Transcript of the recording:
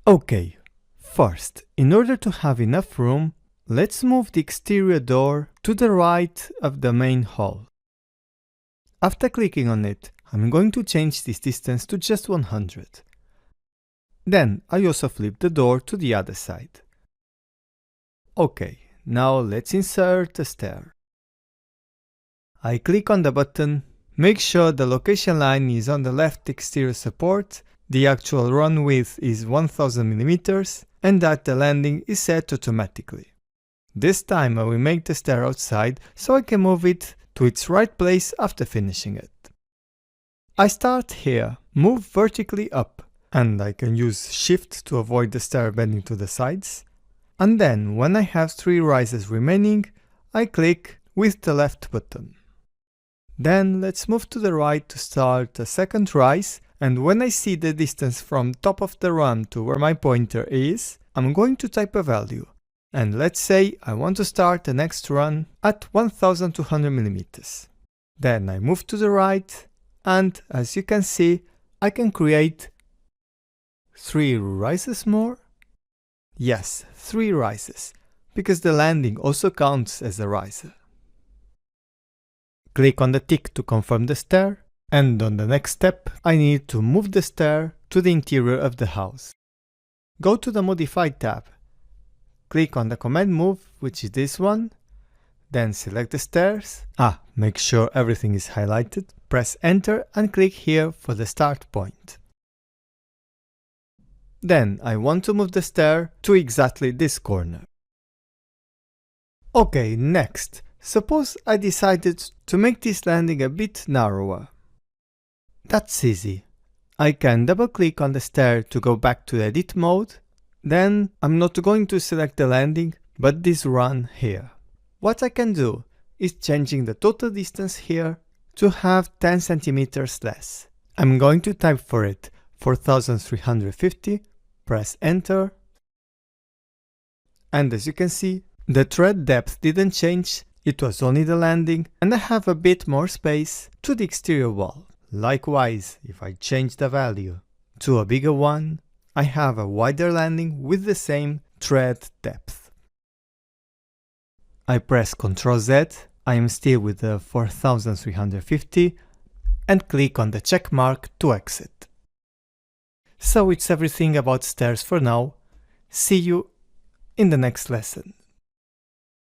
Okay, first, in order to have enough room, let's move the exterior door to the right of the main hall. After clicking on it, I'm going to change this distance to just 100. Then I also flip the door to the other side. Okay, now let's insert a stair. I click on the button, make sure the location line is on the left exterior support, the actual run width is 1000 mm, and that the landing is set automatically. This time I will make the stair outside so I can move it to its right place after finishing it. I start here, move vertically up, and I can use Shift to avoid the stair bending to the sides. And then, when I have 3 rises remaining, I click with the left button. Then let's move to the right to start a second rise, and when I see the distance from top of the run to where my pointer is, I'm going to type a value. And let's say I want to start the next run at 1200 mm. Then I move to the right, and as you can see, I can create 3 rises more? Yes, 3 rises, because the landing also counts as a rise. Click on the tick to confirm the stair, and on the next step, I need to move the stair to the interior of the house. Go to the Modify tab, click on the command move, which is this one, then select the stairs. Make sure everything is highlighted, press enter and click here for the start point. Then I want to move the stair to exactly this corner. Okay, next, suppose I decided to make this landing a bit narrower. That's easy. I can double click on the stair to go back to edit mode. Then I'm not going to select the landing, but this run here. What I can do is changing the total distance here to have 10 centimeters less. I'm going to type for it 4350, press enter. And as you can see, the thread depth didn't change, it was only the landing, and I have a bit more space to the exterior wall. Likewise, if I change the value to a bigger one, I have a wider landing with the same thread depth. I press Ctrl Z, I am still with the 4350, and click on the check mark to exit. So it's everything about stairs for now. See you in the next lesson.